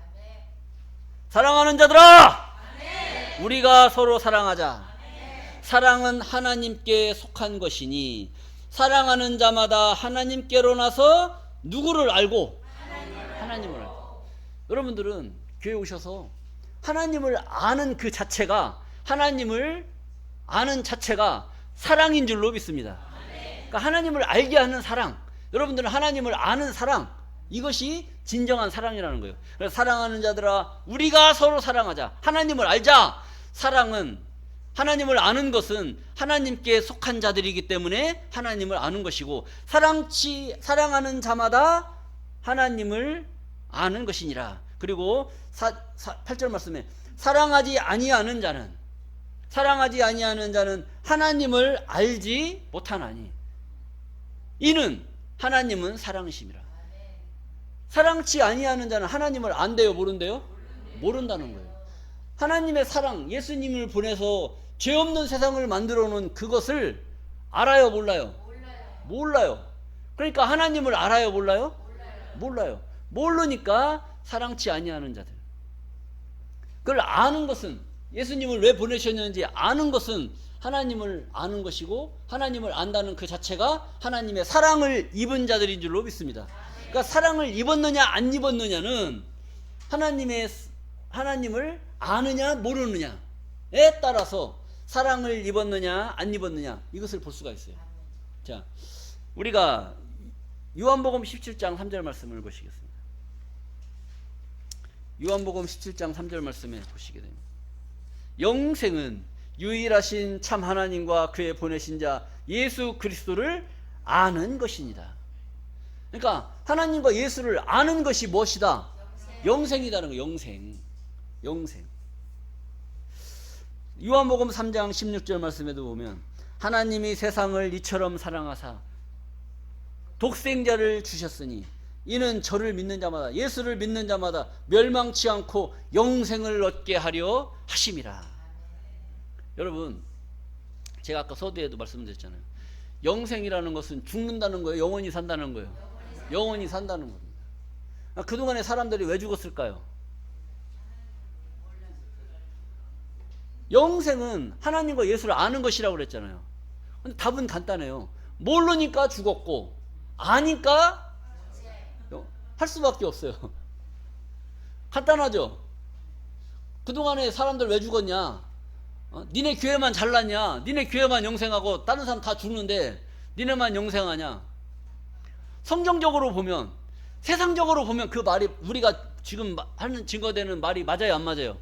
Speaker 1: 사랑하는 자들아, 우리가 서로 사랑하자. 사랑은 하나님께 속한 것이니 사랑하는 자마다 하나님께로 나서 누구를 알고? 하나님을 알고. 여러분들은 교회 오셔서 하나님을 아는 그 자체가, 하나님을 아는 자체가 사랑인 줄로 믿습니다. 그러니까 하나님을 알게 하는 사랑, 여러분들은 하나님을 아는 사랑, 이것이 진정한 사랑이라는 거예요. 그래서 사랑하는 자들아, 우리가 서로 사랑하자. 하나님을 알자. 사랑은, 하나님을 아는 것은 하나님께 속한 자들이기 때문에 하나님을 아는 것이고, 사랑하는 자마다 하나님을 아는 것이니라. 그리고 8절 말씀에 사랑하지 아니하는 자는 하나님을 알지 못하나니 이는 하나님은 사랑이심이라. 사랑치 아니하는 자는 하나님을 안대요, 모른대요? 모른다는 거예요. 하나님의 사랑, 예수님을 보내서 죄 없는 세상을 만들어 놓은 그것을 알아요, 몰라요? 몰라요. 그러니까 하나님을 알아요, 몰라요? 몰라요. 모르니까 사랑치 아니하는 자들. 그걸 아는 것은, 예수님을 왜 보내셨는지 아는 것은 하나님을 아는 것이고, 하나님을 안다는 그 자체가 하나님의 사랑을 입은 자들인 줄로 믿습니다. 그러니까 사랑을 입었느냐 안 입었느냐는 하나님의 하나님을 아느냐 모르느냐에 따라서 사랑을 입었느냐 안 입었느냐 이것을 볼 수가 있어요. 자, 우리가 요한복음 17장 3절 말씀을 보시겠습니다. 요한복음 17장 3절 말씀에 보시게 됩니다. 영생은 유일하신 참 하나님과 그의 보내신 자 예수 그리스도를 아는 것이니라. 그러니까 하나님과 예수를 아는 것이 무엇이다? 영생이라는 거예요. 영생. 요한복음 3장 16절 말씀에도 보면 하나님이 세상을 이처럼 사랑하사 독생자를 주셨으니 이는 저를 믿는 자마다, 예수를 믿는 자마다 멸망치 않고 영생을 얻게 하려 하심이라. 여러분, 제가 아까 서두에도 말씀드렸잖아요. 영생이라는 것은 죽는다는 거예요, 영원히 산다는 거예요? 영원히 산다는 겁니다. 그동안에 사람들이 왜 죽었을까요? 영생은 하나님과 예수를 아는 것이라고 그랬잖아요. 근데 답은 간단해요. 모르니까 죽었고 아니까 할 수밖에 없어요. 간단하죠? 그동안에 사람들 왜 죽었냐? 니네 교회만 잘났냐? 니네 교회만 영생하고 다른 사람 다 죽는데 니네만 영생하냐? 성경적으로 보면, 세상적으로 보면 그 말이 우리가 지금 하는 증거되는 말이 맞아요, 안 맞아요?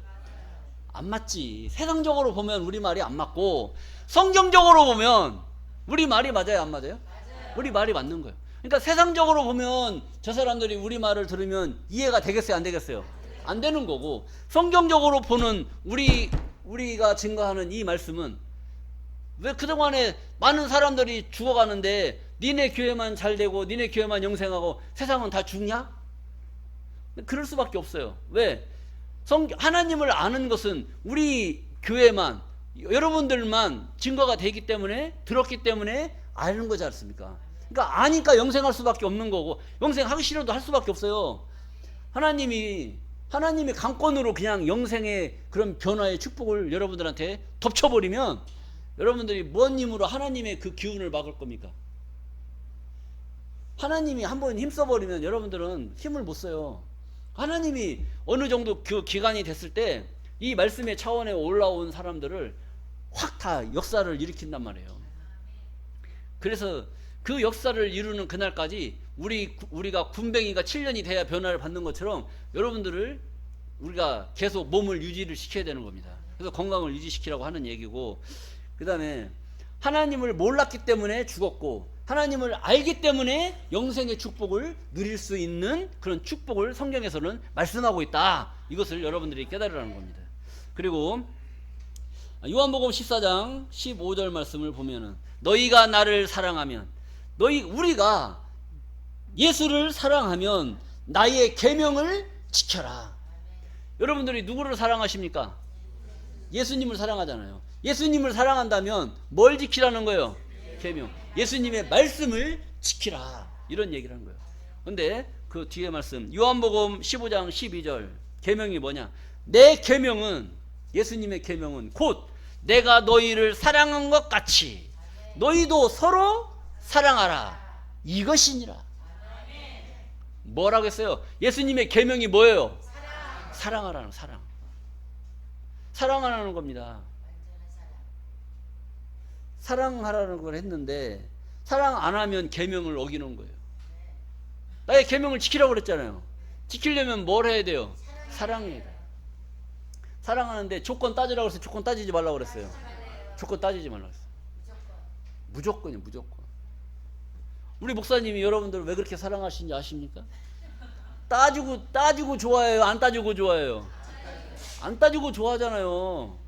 Speaker 1: 안 맞지. 세상적으로 보면 우리 말이 안 맞고 성경적으로 보면 우리 말이 맞아요, 안 맞아요? 우리 말이 맞는 거예요. 그러니까 세상적으로 보면 저 사람들이 우리 말을 들으면 이해가 되겠어요, 안 되겠어요? 안 되는 거고, 성경적으로 보는 우리가 증거하는 이 말씀은 왜 그동안에 많은 사람들이 죽어가는데 니네 교회만 잘되고 니네 교회만 영생하고 세상은 다 죽냐? 그럴 수밖에 없어요. 왜? 하나님을 아는 것은 우리 교회만, 여러분들만 증거가 되기 때문에, 들었기 때문에 아는 거지 않습니까? 그러니까 아니까 영생할 수밖에 없는 거고, 영생하기 싫어도 할 수밖에 없어요. 하나님이 강권으로 그냥 영생의 그런 변화의 축복을 여러분들한테 덮쳐버리면 여러분들이 뭔 힘으로 하나님의 그 기운을 막을 겁니까? 하나님이 한번 힘써버리면 여러분들은 힘을 못 써요. 하나님이 어느 정도 그 기간이 됐을 때 이 말씀의 차원에 올라온 사람들을 확 다 역사를 일으킨단 말이에요. 그래서 그 역사를 이루는 그날까지 우리가 군뱅이가 7년이 돼야 변화를 받는 것처럼 여러분들을 우리가 계속 몸을 유지를 시켜야 되는 겁니다. 그래서 건강을 유지시키라고 하는 얘기고, 그 다음에 하나님을 몰랐기 때문에 죽었고 하나님을 알기 때문에 영생의 축복을 누릴 수 있는 그런 축복을 성경에서는 말씀하고 있다. 이것을 여러분들이 깨달으라는 겁니다. 그리고 요한복음 14장 15절 말씀을 보면은 너희가 나를 사랑하면, 우리가 예수를 사랑하면 나의 계명을 지켜라. 여러분들이 누구를 사랑하십니까? 예수님을 사랑하잖아요. 예수님을 사랑한다면 뭘 지키라는 거예요? 계명. 예수님의 말씀을 지키라. 이런 얘기를 하는 거예요. 근데 그 뒤에 말씀, 요한복음 15장 12절 계명이 뭐냐? 내 계명은, 예수님의 계명은 곧 내가 너희를 사랑한 것 같이 너희도 서로 사랑하라. 이것이니라. 뭐라고 했어요? 예수님의 계명이 뭐예요? 사랑하라는, 사랑하라는 겁니다. 사랑하라는 걸 했는데 사랑 안 하면 계명을 어기는 거예요. 나의 계명을 지키라고 그랬잖아요. 지키려면 뭘 해야 돼요? 사랑해야 돼요. 사랑하는데 조건 따지라고 해서 조건 따지지 말라고 그랬어요. 조건 따지지 말라고 했어요. 무조건이요, 무조건. 우리 목사님이 여러분들 왜 그렇게 사랑하시는지 아십니까? 따지고 좋아해요, 안 따지고 좋아해요? 안 따지고 좋아하잖아요.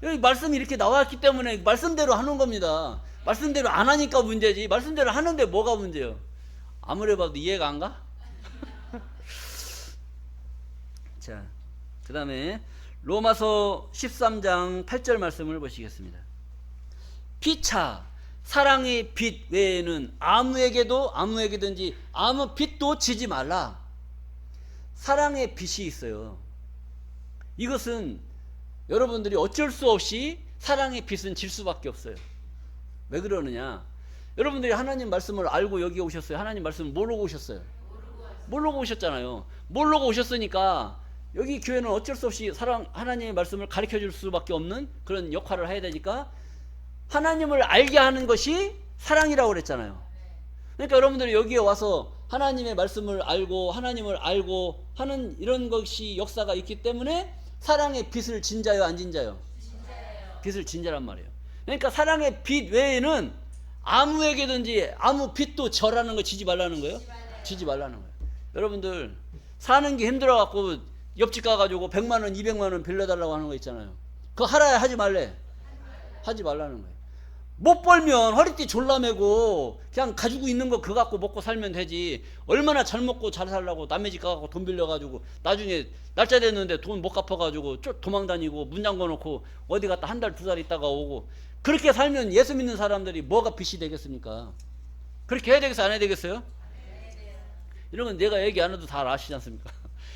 Speaker 1: 여기 말씀이 이렇게 나왔기 때문에 말씀대로 하는 겁니다. 말씀대로 안 하니까 문제지, 말씀대로 하는데 뭐가 문제예요? 아무리 봐도 이해가 안 가? 자, 그 다음에 로마서 13장 8절 말씀을 보시겠습니다. 피차 사랑의 빛 외에는 아무에게든지 아무 빛도 지지 말라. 사랑의 빛이 있어요. 이것은 여러분들이 어쩔 수 없이 사랑의 빛은 질 수밖에 없어요. 왜 그러느냐? 여러분들이 하나님 말씀을 알고 여기 오셨어요? 하나님 말씀을 모르고 오셨어요? 모르고 오셨잖아요. 모르고 오셨으니까 여기 교회는 어쩔 수 없이 하나님의 말씀을 가르쳐 줄 수밖에 없는 그런 역할을 해야 되니까 하나님을 알게 하는 것이 사랑이라고 그랬잖아요. 그러니까 여러분들이 여기에 와서 하나님의 말씀을 알고 하나님을 알고 하는 이런 것이 역사가 있기 때문에 사랑의 빛을 진자요, 안 진자요? 진자예요. 빛을 진자란 말이에요. 그러니까 사랑의 빛 외에는 아무에게든지 아무 빛도 절하는 거 지지 말라는 거예요. 지지 말라는 거예요. 여러분들 사는 게 힘들어 갖고 옆집 가가지고 100만 원, 200만 원 빌려달라고 하는 거 있잖아요. 그거 하라야 하지 말래? 하지 말라는 거예요. 못 벌면 허리띠 졸라매고 그냥 가지고 있는 거 그거 갖고 먹고 살면 되지. 얼마나 잘 먹고 잘 살라고 남의 집 가갖고 돈 빌려가지고 나중에 날짜 됐는데 돈 못 갚아가지고 쫓 도망다니고 문 잠궈놓고 어디 갔다 한 달, 두 달 있다가 오고. 그렇게 살면 예수 믿는 사람들이 뭐가 빛이 되겠습니까? 그렇게 해야 되겠어요, 안 해야 되겠어요? 이런 건 내가 얘기 안 해도 다 아시지 않습니까?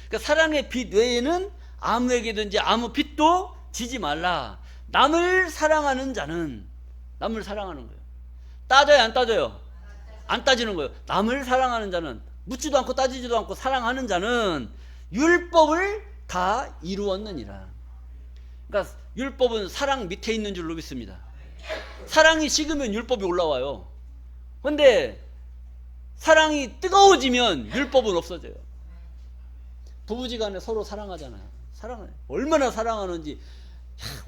Speaker 1: 그러니까 사랑의 빛 외에는 아무에게든지 아무 빛도 지지 말라. 남을 사랑하는 자는, 남을 사랑하는 거예요. 따져요, 안 따져요? 안 따지는 거예요. 남을 사랑하는 자는, 묻지도 않고 따지지도 않고 사랑하는 자는 율법을 다 이루었느니라. 그러니까 율법은 사랑 밑에 있는 줄로 믿습니다. 사랑이 식으면 율법이 올라와요. 근데 사랑이 뜨거워지면 율법은 없어져요. 부부지간에 서로 사랑하잖아요. 사랑을 얼마나 사랑하는지.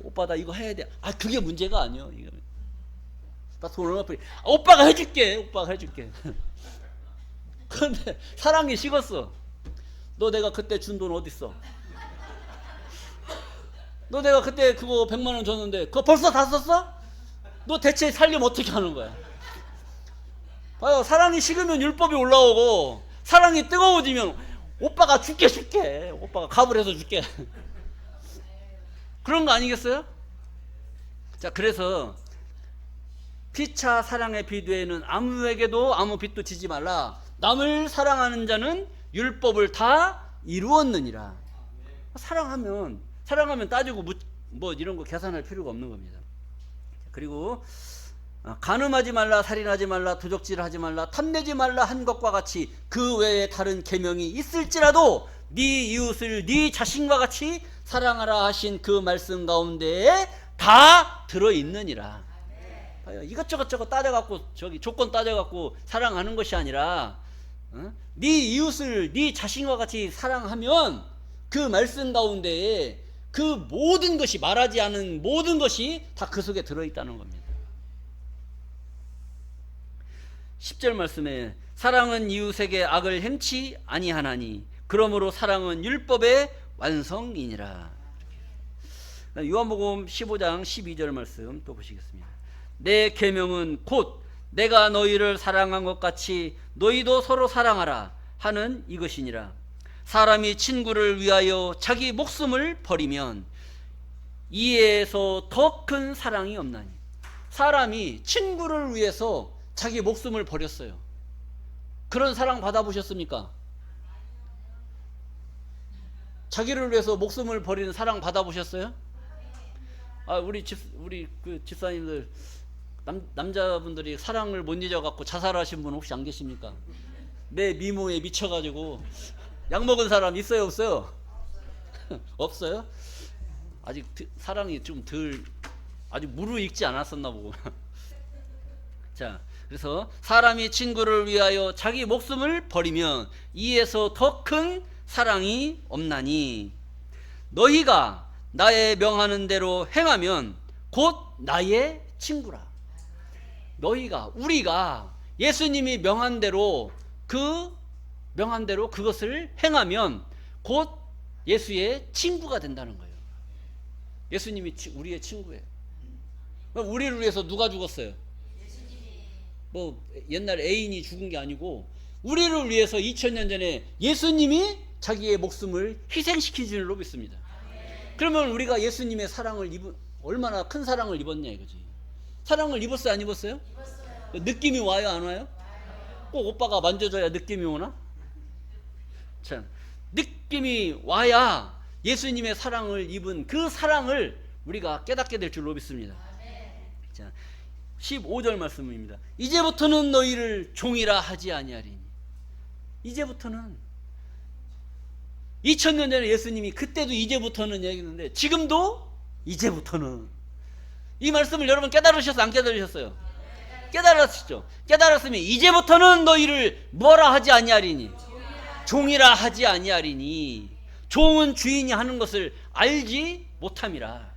Speaker 1: 오빠 나 이거 해야 돼. 그게 문제가 아니에요. 나 돈 얼마 필요. 오빠가 해줄게. 오빠가 해줄게. 그런데 사랑이 식었어. 너 내가 그때 준 돈 어딨어? 너 내가 그때 그거 100만 원 줬는데 그거 벌써 다 썼어? 너 대체 살려면 어떻게 하는 거야? 봐요. 사랑이 식으면 율법이 올라오고 사랑이 뜨거워지면 오빠가 줄게. 오빠가 값을 해서 줄게. 그런 거 아니겠어요? 자, 그래서 피차 사랑의 빛 외에는 아무에게도 아무 빛도 지지 말라. 남을 사랑하는 자는 율법을 다 이루었느니라. 사랑하면 따지고 뭐 이런 거 계산할 필요가 없는 겁니다. 그리고 간음하지 말라, 살인하지 말라, 도적질하지 말라, 탐내지 말라 한 것과 같이 그 외에 다른 계명이 있을지라도 네 이웃을 네 자신과 같이 사랑하라 하신 그 말씀 가운데에 다 들어있느니라. 이것저것 따져갖고 저기 조건 따져갖고 사랑하는 것이 아니라 네 이웃을 네 자신과 같이 사랑하면 그 말씀 가운데에 그 모든 것이, 말하지 않은 모든 것이 다 그 속에 들어있다는 겁니다. 10절 말씀에 사랑은 이웃에게 악을 행치 아니하나니 그러므로 사랑은 율법의 완성이니라. 요한복음 15장 12절 말씀 또 보시겠습니다. 내 계명은 곧 내가 너희를 사랑한 것 같이 너희도 서로 사랑하라 하는 이것이니라. 사람이 친구를 위하여 자기 목숨을 버리면 이에서 더 큰 사랑이 없나니. 사람이 친구를 위해서 자기 목숨을 버렸어요. 그런 사랑 받아보셨습니까? 자기를 위해서 목숨을 버리는 사랑 받아보셨어요? 우리 그 집사님들 남자분들이 사랑을 못 잊어갖고 자살하신 분 혹시 안 계십니까? 내 미모에 미쳐가지고 약 먹은 사람 있어요, 없어요? 없어요? 아직 사랑이 좀 아직 무르익지 않았었나 보고. 자, 그래서 사람이 친구를 위하여 자기 목숨을 버리면 이에서 더 큰 사랑이 없나니 너희가 나의 명하는 대로 행하면 곧 나의 친구라. 우리가 예수님이 명한 대로 그것을 행하면 곧 예수의 친구가 된다는 거예요. 예수님이 우리의 친구예요. 우리를 위해서 누가 죽었어요? 뭐 옛날 애인이 죽은 게 아니고 우리를 위해서 2000년 전에 예수님이 자기의 목숨을 희생시킨 줄로 믿습니다. 그러면 우리가 예수님의 사랑을 얼마나 큰 사랑을 입었냐 이거지. 사랑을 입었어요, 안 입었어요? 입었어요. 느낌이 와요, 안 와요? 꼭 오빠가 만져줘야 느낌이 오나? 참, 느낌이 와야 예수님의 사랑을 입은 그 사랑을 우리가 깨닫게 될 줄로 믿습니다. 자, 15절 말씀입니다. 이제부터는 너희를 종이라 하지 아니하리니. 이제부터는 2000년 전에 예수님이 그때도 이제부터는 얘기했는데 지금도 이제부터는. 이 말씀을 여러분 깨달으셨어요? 안 깨달으셨어요? 깨달았죠. 깨달았으면 이제부터는 너희를 뭐라 하지 아니하리니, 종이라 하지 아니하리니. 종은 주인이 하는 것을 알지 못함이라.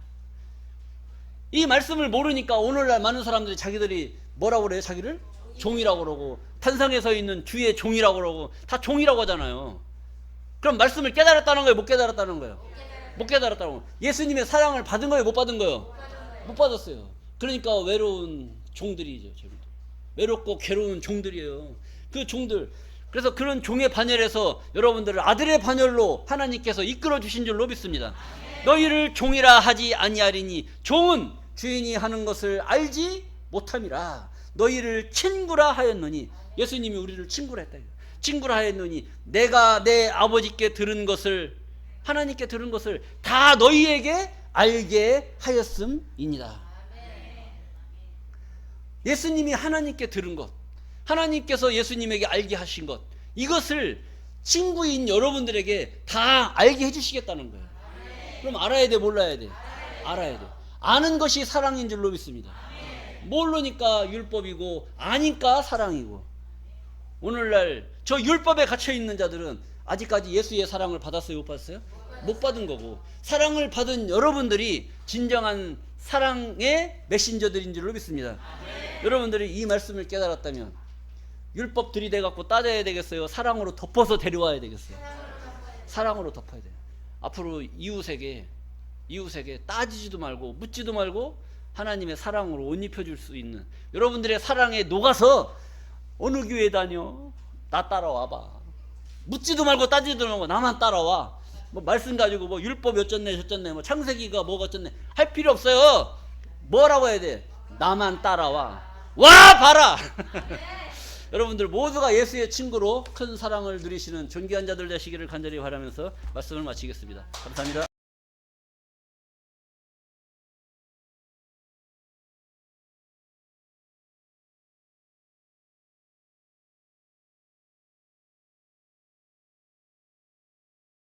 Speaker 1: 이 말씀을 모르니까 오늘날 많은 사람들이 자기들이 뭐라고 그래요? 자기를 종이라고 그러고, 단상에 서 있는 주의 종이라고 그러고, 다 종이라고 하잖아요. 그럼 말씀을 깨달았다는 거예요? 못 깨달았다는 거예요? 못 깨달았다는 거예요. 예수님의 사랑을 받은 거예요? 못 받은 거예요? 못 받았어요. 그러니까 외로운 종들이죠. 외롭고 괴로운 종들이에요. 그 종들. 그래서 그런 종의 반열에서 여러분들을 아들의 반열로 하나님께서 이끌어 주신 줄로 믿습니다. 너희를 종이라 하지 아니하리니 종은 주인이 하는 것을 알지 못함이라. 너희를 친구라 하였느니, 예수님이 우리를 친구라 했다. 친구라 하였느니 내가 내 아버지께 들은 것을, 하나님께 들은 것을 다 너희에게 알게 하였음이니라. 예수님이 하나님께 들은 것, 하나님께서 예수님에게 알게 하신 것, 이것을 친구인 여러분들에게 다 알게 해주시겠다는 거예요. 그럼 알아야 돼, 몰라야 돼? 알아야 돼. 아는 것이 사랑인 줄로 믿습니다. 모르니까 율법이고 아니까 사랑이고. 오늘날 저 율법에 갇혀있는 자들은 아직까지 예수의 사랑을 받았어요? 못 받았어요? 못 받은 거고, 사랑을 받은 여러분들이 진정한 사랑의 메신저들인 줄로 믿습니다. 여러분들이 이 말씀을 깨달았다면 율법 들이대갖고 따져야 되겠어요? 사랑으로 덮어서 데려와야 되겠어요? 사랑으로 덮어야 돼요. 앞으로 이웃에게 따지지도 말고 묻지도 말고 하나님의 사랑으로 옷 입혀줄 수 있는 여러분들의 사랑에 녹아서, 어느 교회 다녀? 나 따라와봐. 묻지도 말고 따지지도 말고 나만 따라와. 뭐 말씀 가지고 뭐 율법 어쩌네 저쩌네, 뭐 창세기가 뭐가 어쩌네 할 필요 없어요. 뭐라고 해야 돼? 나만 따라와. 와 봐라. 여러분들 모두가 예수의 친구로 큰 사랑을 누리시는 존귀한 자들 되시기를 간절히 바라면서 말씀을 마치겠습니다. 감사합니다.